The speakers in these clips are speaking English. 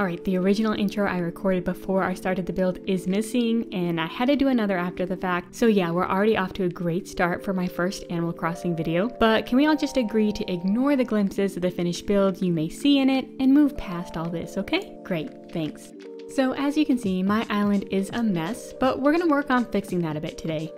Alright, the original intro I recorded before I started the build is missing, and I had to do another after the fact. So yeah, we're already off to a great start for my first Animal Crossing video, but can we all just agree to ignore the glimpses of the finished build you may see in it and move past all this, okay? Great, thanks. So as you can see, my island is a mess, but we're gonna work on fixing that a bit today.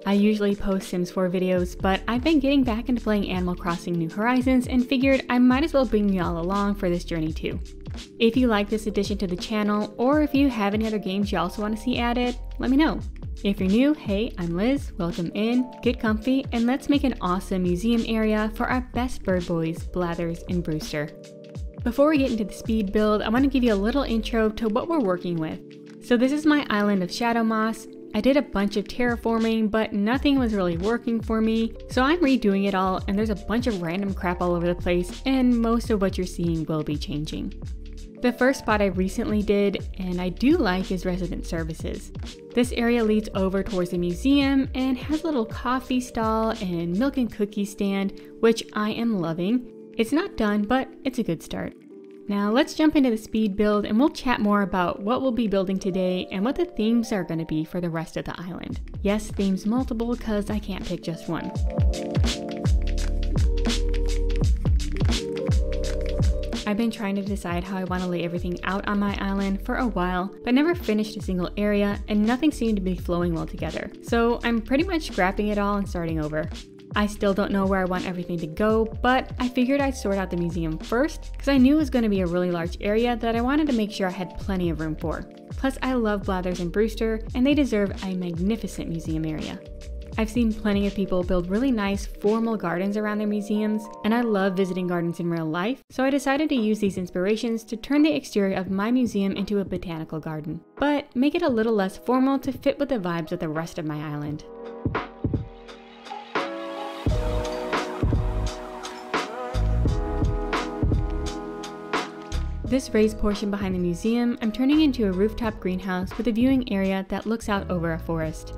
I usually post Sims 4 videos, but I've been getting back into playing Animal Crossing New Horizons and figured I might as well bring you all along for this journey too. If you like this addition to the channel, or if you have any other games you also want to see added, let me know. If you're new, hey, I'm Liz, welcome in, get comfy, and let's make an awesome museum area for our best bird boys, Blathers and Brewster. Before we get into the speed build, I want to give you a little intro to what we're working with. So this is my island of Shadow Moss. I did a bunch of terraforming, but nothing was really working for me, so I'm redoing it all, and there's a bunch of random crap all over the place, and most of what you're seeing will be changing. The first spot I recently did, and I do like, is resident services. This area leads over towards the museum and has a little coffee stall and milk and cookie stand, which I am loving. It's not done, but it's a good start. Now let's jump into the speed build and we'll chat more about what we'll be building today and what the themes are going to be for the rest of the island. Yes, themes multiple because I can't pick just one. I've been trying to decide how I want to lay everything out on my island for a while, but never finished a single area and nothing seemed to be flowing well together. So I'm pretty much scrapping it all and starting over. I still don't know where I want everything to go, but I figured I'd sort out the museum first because I knew it was going to be a really large area that I wanted to make sure I had plenty of room for. Plus I love Blathers and Brewster and they deserve a magnificent museum area. I've seen plenty of people build really nice formal gardens around their museums, and I love visiting gardens in real life, so I decided to use these inspirations to turn the exterior of my museum into a botanical garden, but make it a little less formal to fit with the vibes of the rest of my island. This raised portion behind the museum I'm turning into a rooftop greenhouse with a viewing area that looks out over a forest.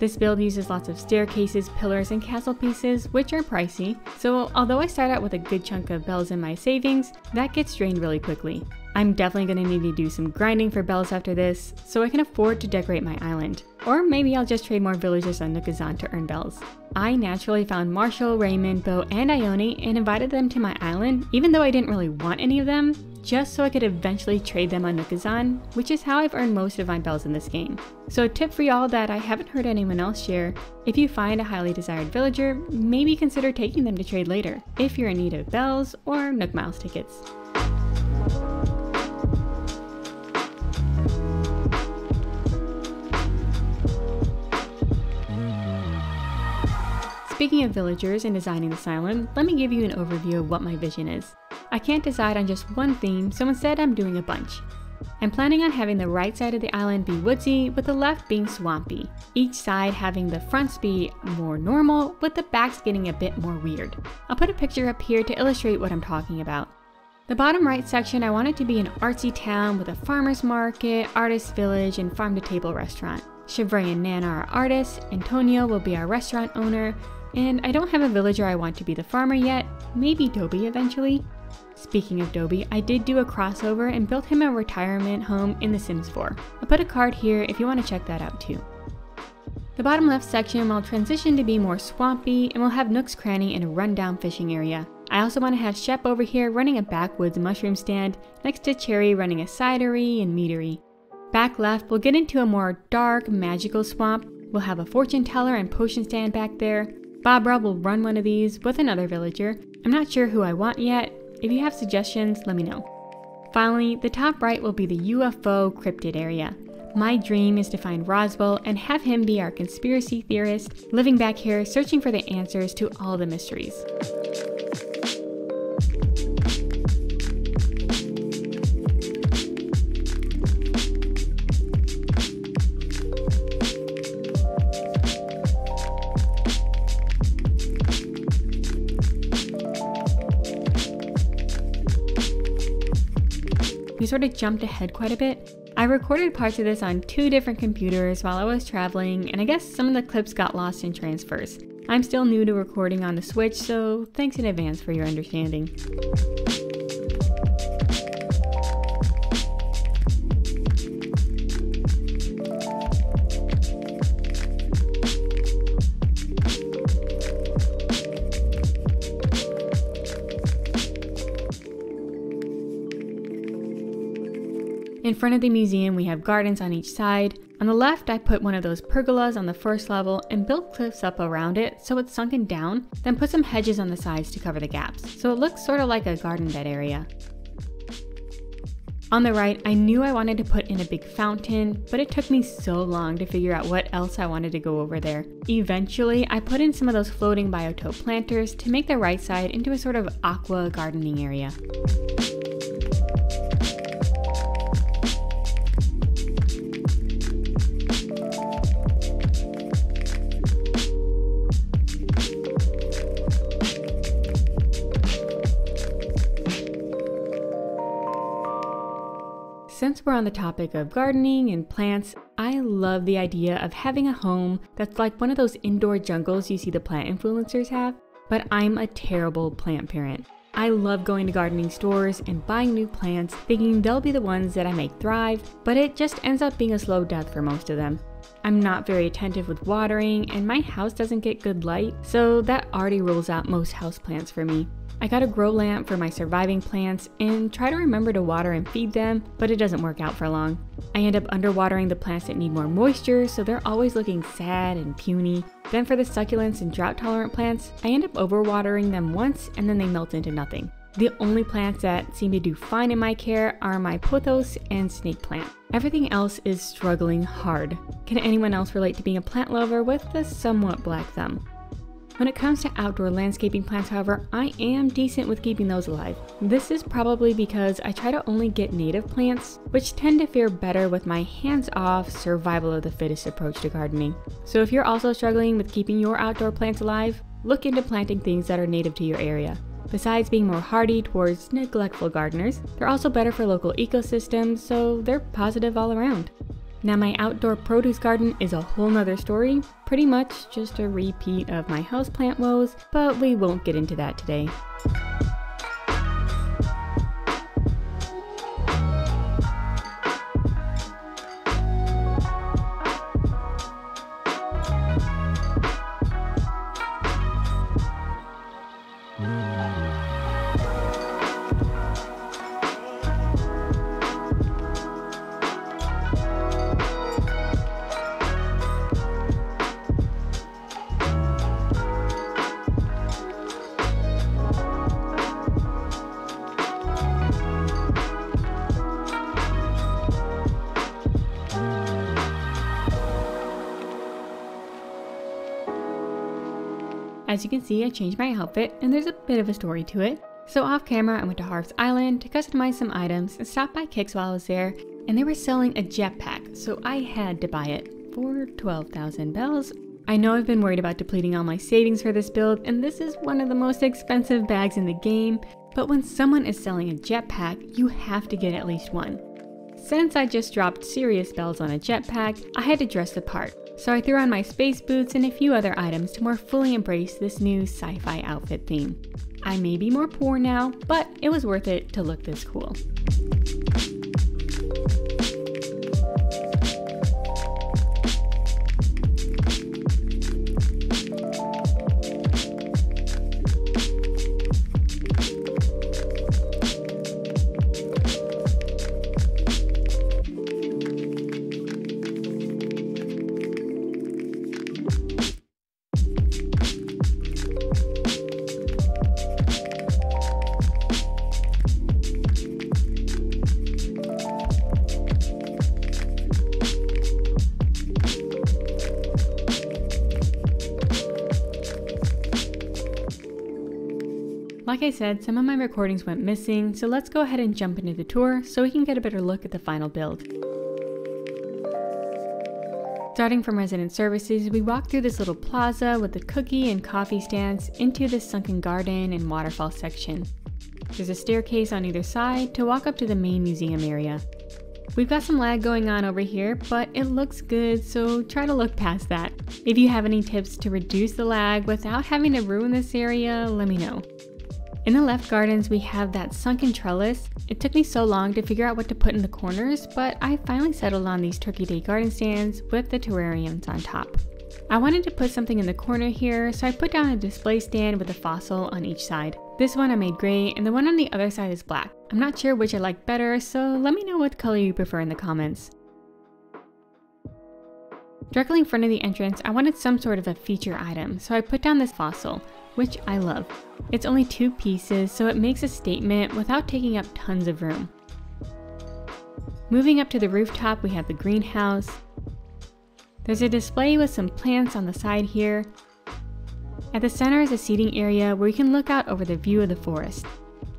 This build uses lots of staircases, pillars, and castle pieces, which are pricey, so although I start out with a good chunk of bells in my savings, that gets drained really quickly. I'm definitely going to need to do some grinding for bells after this, so I can afford to decorate my island. Or maybe I'll just trade more villagers on Nookazon to earn bells. I naturally found Marshall, Raymond, Bo, and Ione and invited them to my island, even though I didn't really want any of them, just so I could eventually trade them on Nookazon, which is how I've earned most of my bells in this game. So a tip for y'all that I haven't heard anyone else share, if you find a highly desired villager, maybe consider taking them to trade later, if you're in need of bells or Nook Miles tickets. Speaking of villagers and designing this island, let me give you an overview of what my vision is. I can't decide on just one theme, so instead I'm doing a bunch. I'm planning on having the right side of the island be woodsy, with the left being swampy. Each side having the fronts be more normal, with the backs getting a bit more weird. I'll put a picture up here to illustrate what I'm talking about. The bottom right section I want it to be an artsy town with a farmer's market, artist village, and farm-to-table restaurant. Chevray and Nana are artists, Antonio will be our restaurant owner, and I don't have a villager I want to be the farmer yet, maybe Dobie eventually. Speaking of Dobie, I did do a crossover and built him a retirement home in The Sims 4. I'll put a card here if you want to check that out too. The bottom left section will transition to be more swampy and will have Nook's Cranny and a rundown fishing area. I also want to have Shep over here running a backwoods mushroom stand next to Cherry running a cidery and meadery. Back left, we'll get into a more dark, magical swamp. We'll have a fortune teller and potion stand back there. Barbara will run one of these with another villager. I'm not sure who I want yet. If you have suggestions, let me know. Finally, the top right will be the UFO cryptid area. My dream is to find Roswell and have him be our conspiracy theorist, living back here searching for the answers to all the mysteries. We sort of jumped ahead quite a bit. I recorded parts of this on 2 different computers while I was traveling, and I guess some of the clips got lost in transfers. I'm still new to recording on the Switch, so thanks in advance for your understanding. In front of the museum, we have gardens on each side. On the left, I put one of those pergolas on the first level and built cliffs up around it so it's sunken down, then put some hedges on the sides to cover the gaps, so it looks sort of like a garden bed area. On the right, I knew I wanted to put in a big fountain, but it took me so long to figure out what else I wanted to go over there. Eventually, I put in some of those floating biotope planters to make the right side into a sort of aqua gardening area. Since we're on the topic of gardening and plants, I love the idea of having a home that's like one of those indoor jungles you see the plant influencers have, but I'm a terrible plant parent. I love going to gardening stores and buying new plants, thinking they'll be the ones that I make thrive, but it just ends up being a slow death for most of them. I'm not very attentive with watering, and my house doesn't get good light, so that already rules out most houseplants for me. I got a grow lamp for my surviving plants and try to remember to water and feed them, but it doesn't work out for long. I end up underwatering the plants that need more moisture, so they're always looking sad and puny. Then for the succulents and drought-tolerant plants, I end up overwatering them once and then they melt into nothing. The only plants that seem to do fine in my care are my pothos and snake plant. Everything else is struggling hard. Can anyone else relate to being a plant lover with a somewhat black thumb? When it comes to outdoor landscaping plants, however, I am decent with keeping those alive. This is probably because I try to only get native plants, which tend to fare better with my hands-off, survival of the fittest approach to gardening. So if you're also struggling with keeping your outdoor plants alive, look into planting things that are native to your area. Besides being more hardy towards neglectful gardeners, they're also better for local ecosystems, so they're positive all around. Now my outdoor produce garden is a whole nother story, pretty much just a repeat of my houseplant woes, but we won't get into that today. As you can see, I changed my outfit, and there's a bit of a story to it. So off camera, I went to Harv's Island to customize some items and stopped by Kicks while I was there, and they were selling a jetpack, so I had to buy it for 12,000 bells. I know I've been worried about depleting all my savings for this build, and this is one of the most expensive bags in the game, but when someone is selling a jetpack, you have to get at least one. Since I just dropped serious bells on a jetpack, I had to dress the part. So I threw on my space boots and a few other items to more fully embrace this new sci-fi outfit theme. I may be more poor now, but it was worth it to look this cool. Like I said, some of my recordings went missing, so let's go ahead and jump into the tour so we can get a better look at the final build. Starting from resident services, we walk through this little plaza with the cookie and coffee stands into this sunken garden and waterfall section. There's a staircase on either side to walk up to the main museum area. We've got some lag going on over here, but it looks good, so try to look past that. If you have any tips to reduce the lag without having to ruin this area, let me know. In the left gardens, we have that sunken trellis. It took me so long to figure out what to put in the corners, but I finally settled on these Turkey Day garden stands with the terrariums on top. I wanted to put something in the corner here, so I put down a display stand with a fossil on each side. This one I made gray, and the one on the other side is black. I'm not sure which I like better, so let me know what color you prefer in the comments. Directly in front of the entrance, I wanted some sort of a feature item, so I put down this fossil, which I love. It's only 2 pieces, so it makes a statement without taking up tons of room. Moving up to the rooftop, we have the greenhouse. There's a display with some plants on the side here. At the center is a seating area where you can look out over the view of the forest.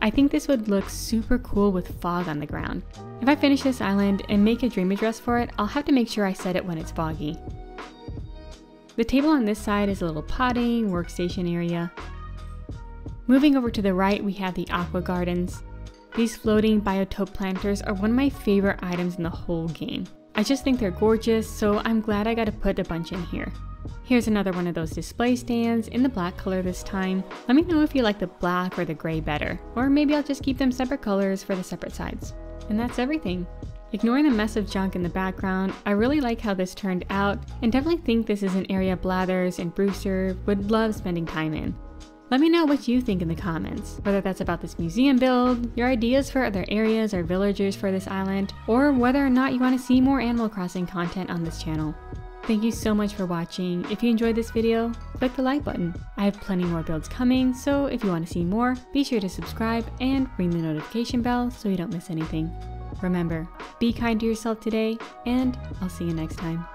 I think this would look super cool with fog on the ground. If I finish this island and make a dream address for it, I'll have to make sure I set it when it's foggy. The table on this side is a little potting, workstation area. Moving over to the right, we have the aqua gardens. These floating biotope planters are one of my favorite items in the whole game. I just think they're gorgeous, so I'm glad I got to put a bunch in here. Here's another one of those display stands in the black color this time. Let me know if you like the black or the gray better, or maybe I'll just keep them separate colors for the separate sides. And that's everything. Ignoring the mess of junk in the background, I really like how this turned out and definitely think this is an area Blathers and Brewster would love spending time in. Let me know what you think in the comments, whether that's about this museum build, your ideas for other areas or villagers for this island, or whether or not you want to see more Animal Crossing content on this channel. Thank you so much for watching. If you enjoyed this video, click the like button. I have plenty more builds coming, so if you want to see more, be sure to subscribe and ring the notification bell so you don't miss anything. Remember, be kind to yourself today, and I'll see you next time.